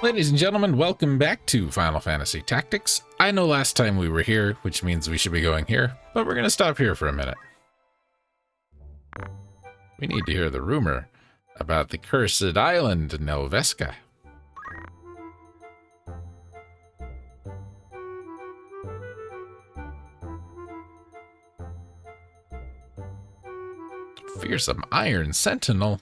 Ladies and gentlemen, welcome back to Final Fantasy Tactics. I know last time we were here, which means we should be going here, but we're going to stop here for a minute. We need to hear the rumor about the cursed island, Nelveska. Fearsome Iron Sentinel?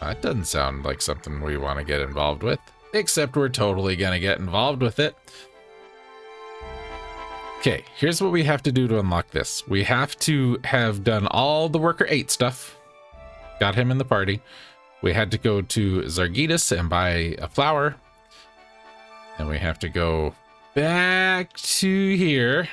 That doesn't sound like something we want to get involved with. Except we're totally going to get involved with it. Okay, here's what we have to do to unlock this. We have to have done all the Worker 8 stuff. Got him in the party. We had to go to Zargitas and buy a flower. And we have to go back to here.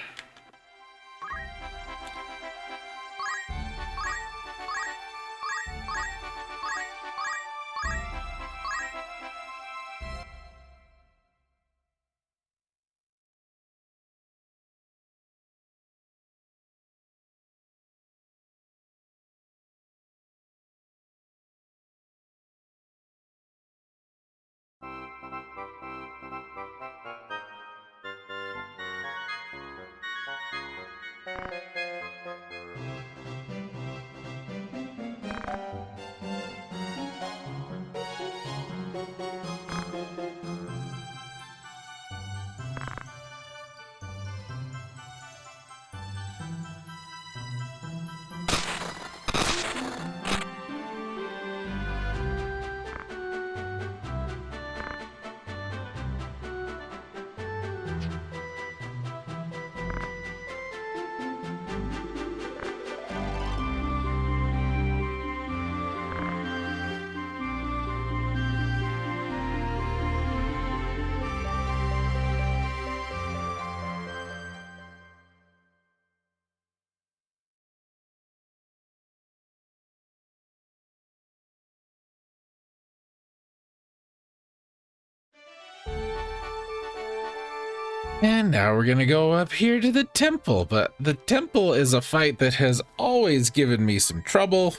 And now we're gonna go up here to the temple, but the temple is a fight that has always given me some trouble.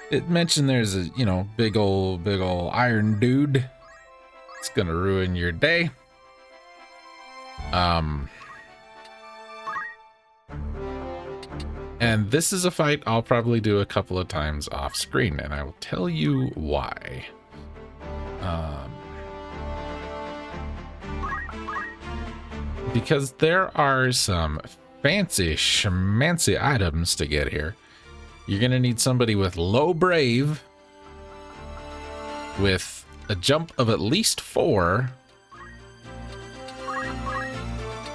It mentioned there's a, big ol' iron dude. It's gonna ruin your day. And this is a fight I'll probably do a couple of times off screen, and I will tell you why. Because there are some fancy schmancy items to get here. You're gonna need somebody with low brave, with a jump of at least 4,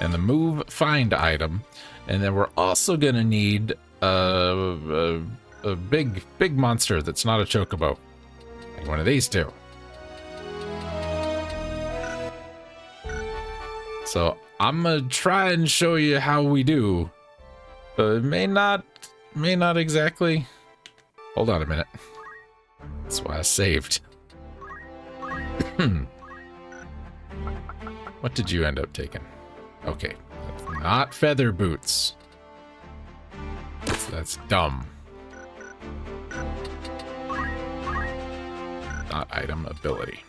and the move find item. And then we're also gonna need a big monster that's not a chocobo, like one of these two. So I'm gonna try and show you how we do, but it may not exactly. Hold on a minute. That's why I saved. What did you end up taking? Okay, that's not feather boots. That's dumb. Not item ability.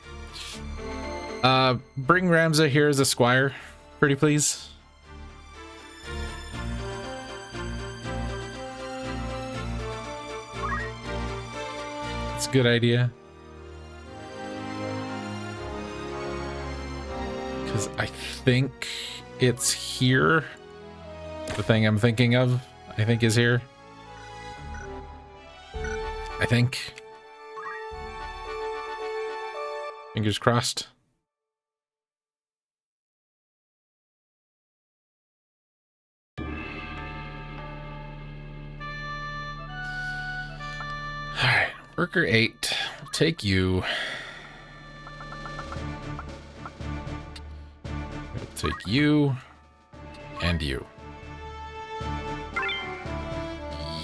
Bring Ramza here as a squire, pretty please. It's a good idea. Because I think it's here. The thing I'm thinking of, I think, is here. I think. Fingers crossed. Alright, Worker 8, we'll take you. We'll take you and you.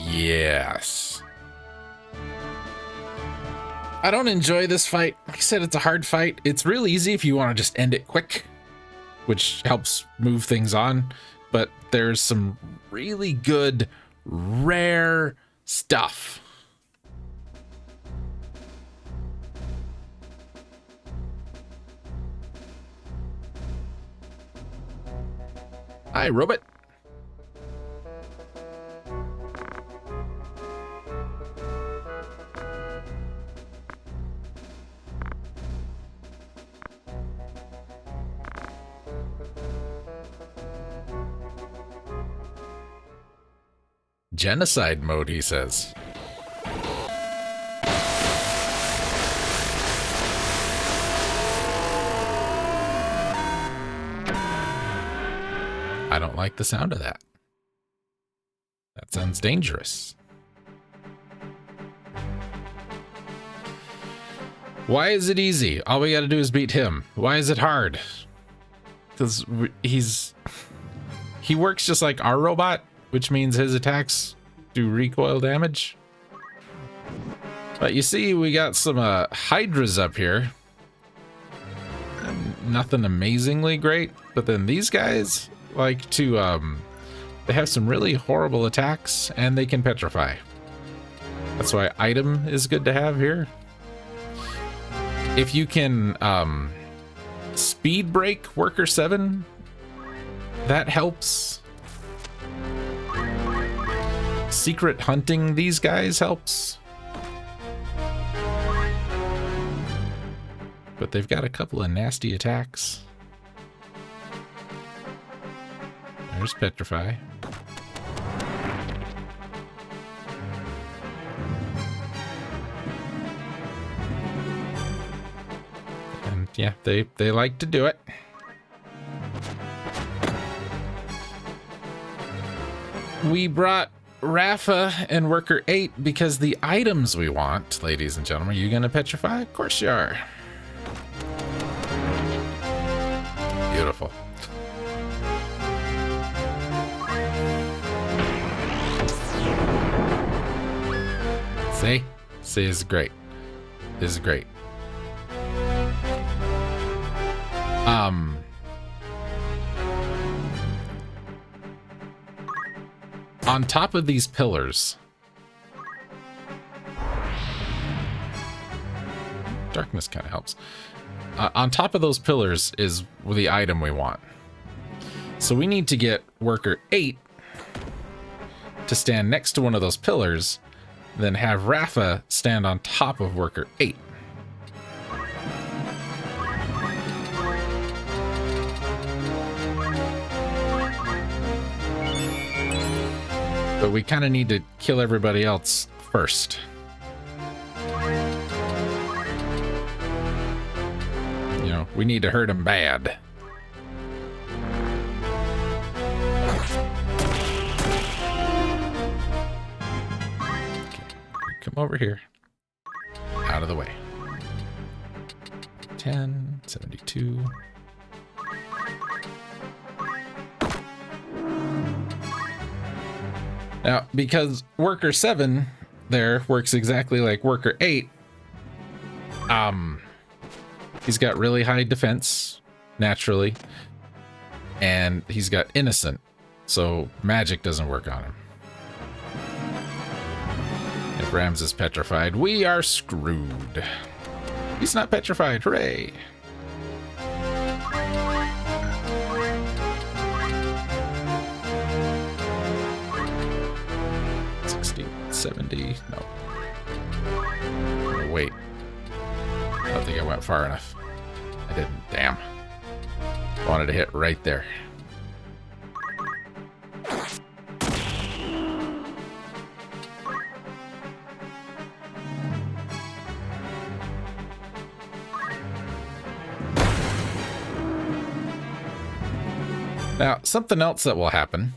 Yes. I don't enjoy this fight. Like I said, it's a hard fight. It's real easy if you want to just end it quick, which helps move things on. But there's some really good, rare stuff. Hi, robot. Genocide mode, he says. I don't like the sound of that. That sounds dangerous. Why is it easy? All we gotta do is beat him. Why is it hard? Because he works just like our robot, which means his attacks do recoil damage. But you see, we got some hydras up here. Nothing amazingly great, but then these guys like to, they have some really horrible attacks and they can petrify. That's why item is good to have here. If you can speed break Worker 7, that helps. Secret hunting these guys helps. But they've got a couple of nasty attacks. There's Petrify. And yeah, they like to do it. We brought Rafa and Worker 8 because the items we want, ladies and gentlemen. Are you gonna petrify? Of course you are. Beautiful. See? See, this is great. This is great. On top of these pillars, darkness kind of helps. On top of those pillars is the item we want. So we need to get Worker 8 to stand next to one of those pillars, then have Rafa stand on top of Worker 8. But we kind of need to kill everybody else first. You know, we need to hurt him bad. Okay, come over here. Out of the way. 10, 72. Now, because Worker 7 there works exactly like Worker 8, he's got really high defense, naturally, and he's got innocent, so magic doesn't work on him. If Rams is petrified, we are screwed. He's not petrified, hooray! 70, no. Oh, wait. I don't think I went far enough. I didn't, damn. Wanted to hit right there. Now, something else that will happen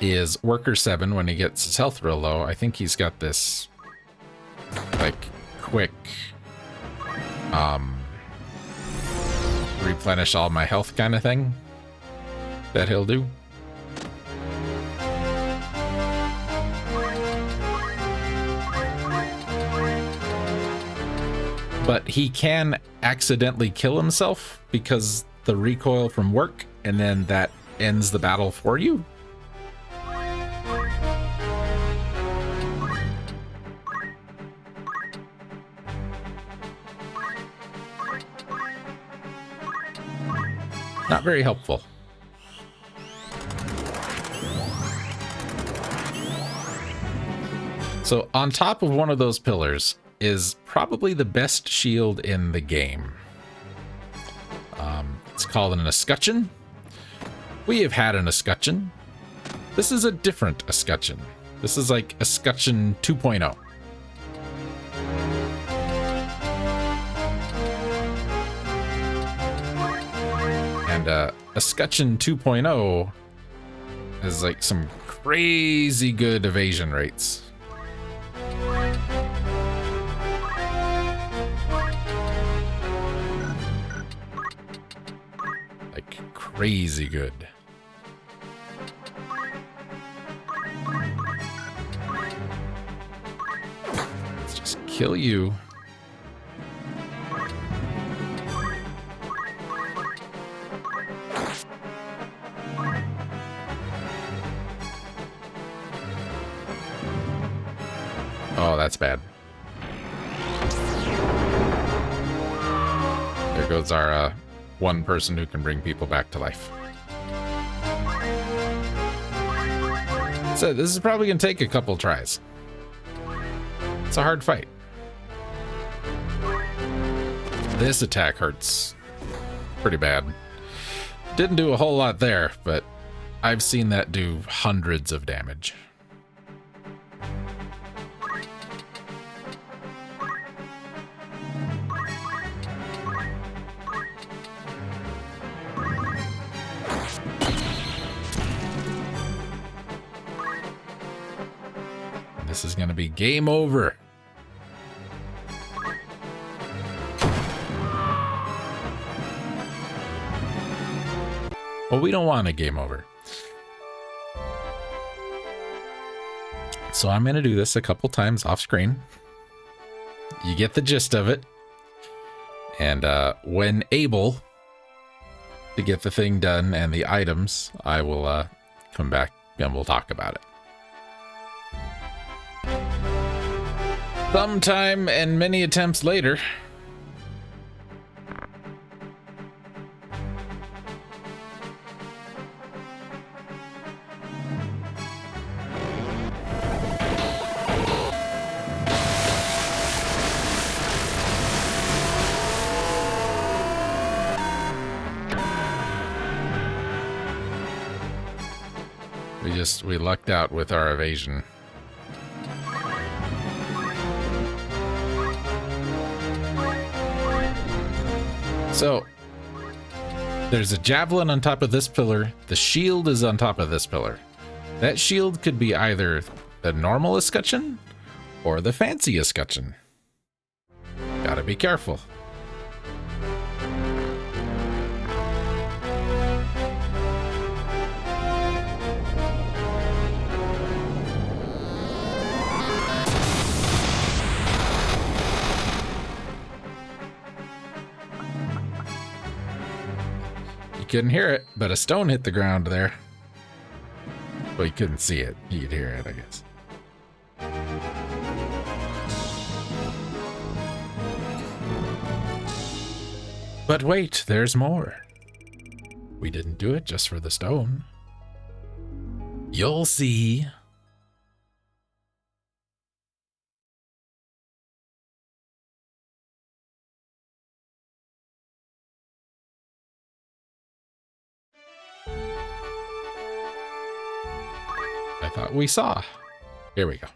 is Worker 7, when he gets his health real low, I think he's got this, like, quick, replenish all my health kind of thing that he'll do. But he can accidentally kill himself because the recoil from work, and then that ends the battle for you. Not very helpful. So on top of one of those pillars is probably the best shield in the game. It's called an escutcheon. We have had an escutcheon. This is a different escutcheon. This is like escutcheon 2.0. And escutcheon 2.0 has like some crazy good evasion rates. Like crazy good. Let's just kill you. Oh, that's bad. There goes our one person who can bring people back to life. So this is probably going to take a couple tries. It's a hard fight. This attack hurts pretty bad. Didn't do a whole lot there, but I've seen that do hundreds of damage. This is going to be game over. Well, we don't want a game over. So I'm going to do this a couple times off screen. You get the gist of it. And when able to get the thing done and the items, I will come back and we'll talk about it. Sometime and many attempts later. We lucked out with our evasion. So, there's a javelin on top of this pillar. The shield is on top of this pillar. That shield could be either the normal escutcheon or the fancy escutcheon. Gotta be careful. Couldn't hear it, but a stone hit the ground there. Well, you couldn't see it. You could hear it, I guess. But wait, there's more. We didn't do it just for the stone. You'll see. I thought we saw. Here we go.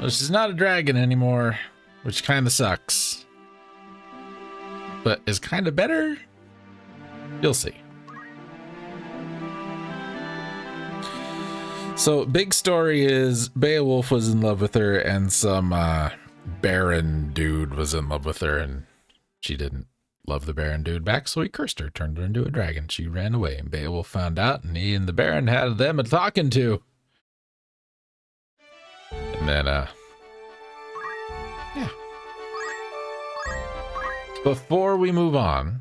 Well, she's not a dragon anymore, which kind of sucks. But is kind of better? You'll see. So, big story is Beowulf was in love with her, and some Baron dude was in love with her, and she didn't love the Baron dude back, so he cursed her, turned her into a dragon. She ran away, and Beowulf found out, and he and the Baron had them a talking to. And then, yeah. Before we move on,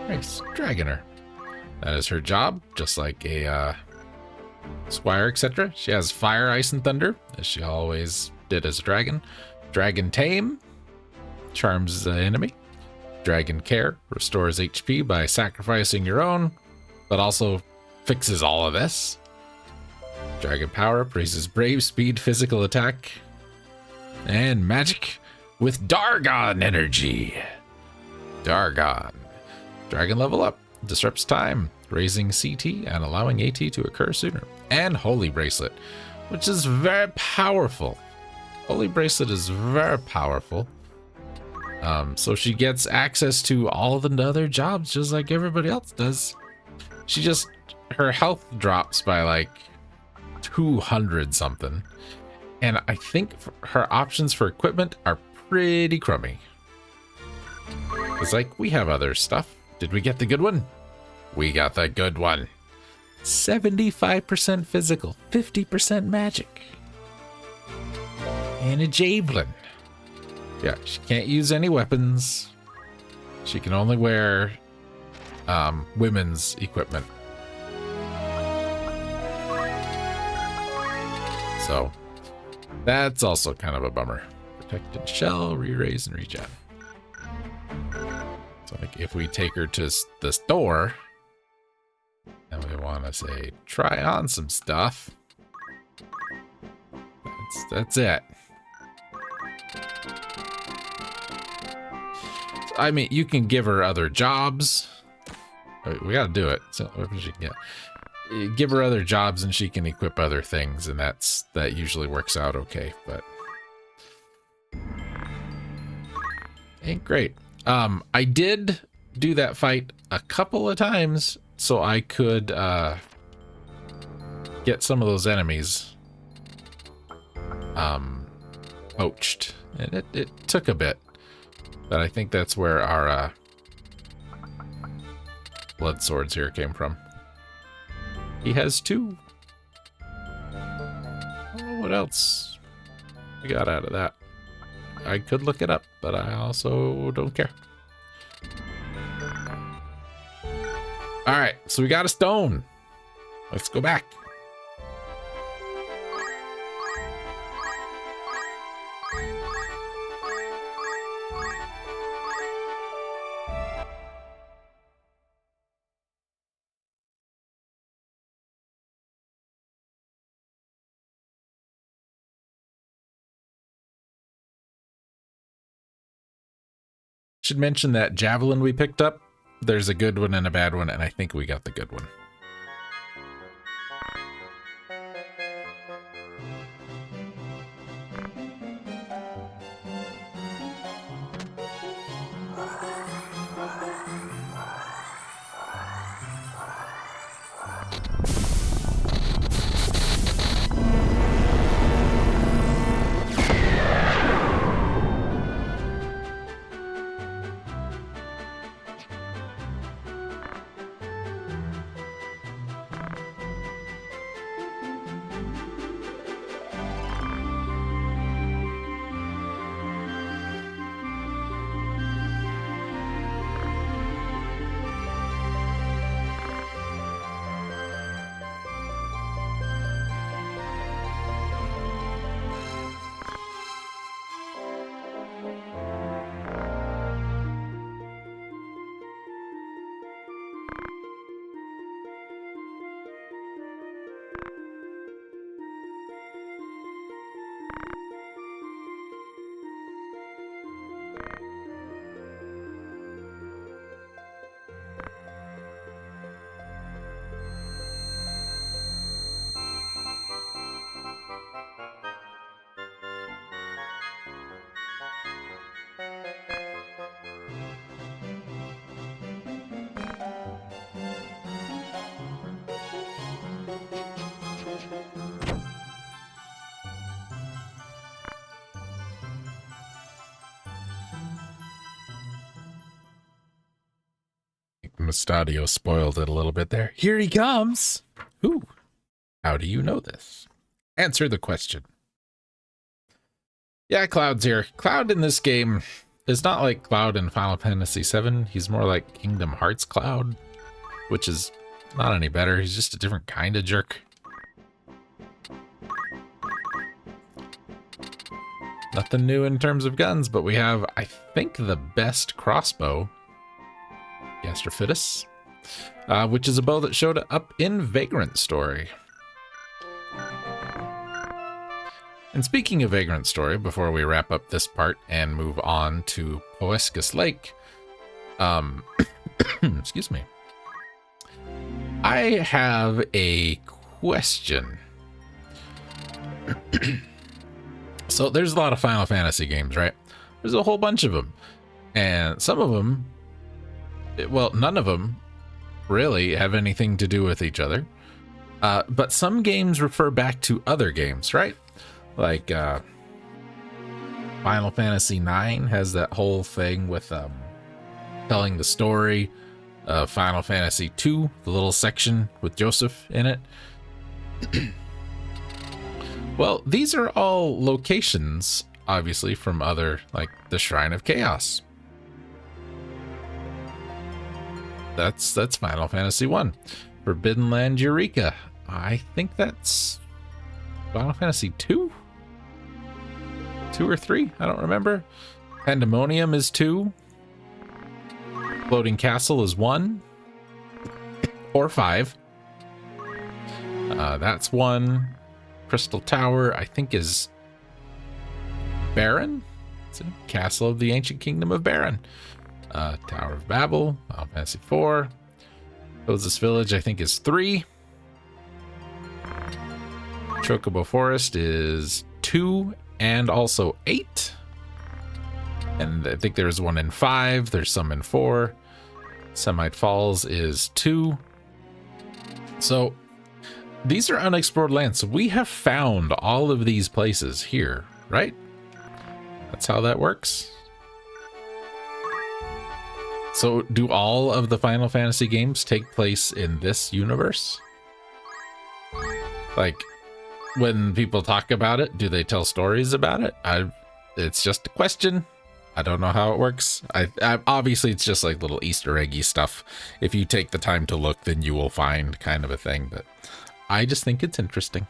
nice, Dragoner. That is her job, just like a squire, etc. She has fire, ice, and thunder, as she always did as a dragon. Dragon tame, charms the enemy. Dragon care, restores HP by sacrificing your own, but also fixes all of this. Dragon power, raises brave, speed, physical attack, and magic with Dargon energy. Dargon. Dragon level up. Disrupts time, raising CT and allowing AT to occur sooner. And Holy Bracelet, which is very powerful. Holy Bracelet is very powerful. So she gets access to all of the other jobs just like everybody else does. Her health drops by like 200 something. And I think her options for equipment are pretty crummy. It's like, we have other stuff. Did we get the good one? We got the good one. 75% physical, 50% magic. And a javelin. Yeah, she can't use any weapons. She can only wear women's equipment. So that's also kind of a bummer. Protected shell, re-raise, and regen. So like if we take her to the store and we want to say try on some stuff, that's it. I mean, you can give her other jobs. We got to do it. So whatever she can get, give her other jobs and she can equip other things, and that usually works out okay. But ain't great. I did do that fight a couple of times so I could get some of those enemies poached, and it took a bit, but I think that's where our blood swords here came from. He has 2. I don't know what else we got out of that. I could look it up, but I also don't care. All right, so we got a stone. Let's go back. Should mention that javelin we picked up. There's a good one and a bad one, and I think we got the good one. Mustadio spoiled it a little bit there. Here he comes. Who? How do you know this? Answer the question. Yeah, Cloud's here. Cloud in this game is not like Cloud in Final Fantasy VII. He's more like Kingdom Hearts Cloud, which is not any better. He's just a different kind of jerk. Nothing new in terms of guns, but we have, I think, the best crossbow, Gastrophytus, which is a bow that showed up in Vagrant Story. And speaking of Vagrant Story, before we wrap up this part and move on to Poescus Lake, excuse me, I have a question. So there's a lot of Final Fantasy games, right? There's a whole bunch of them. And some of them, well, none of them really have anything to do with each other. But some games refer back to other games, right? Like Final Fantasy IX has that whole thing with telling the story of Final Fantasy II, the little section with Joseph in it. Well, these are all locations, obviously, from other, like the Shrine of Chaos. That's Final Fantasy I. Forbidden Land Eureka. I think that's Final Fantasy II? 2 or 3? I don't remember. Pandemonium is 2. Floating Castle is 1. Or 5. That's 1. Crystal Tower, I think, is Baron. It's a Castle of the Ancient Kingdom of Baron. Tower of Babel, Final Fantasy 4. Oasis Village, I think, is 3. Chocobo Forest is 2 and also 8. And I think there's one in 5. There's some in 4. Semite Falls is 2. So these are unexplored lands. So we have found all of these places here, right? That's how that works. So do all of the Final Fantasy games take place in this universe? Like, when people talk about it, do they tell stories about it? It's just a question. I don't know how it works. I obviously, it's just like little Easter eggy stuff. If you take the time to look, then you will find kind of a thing. But I just think it's interesting.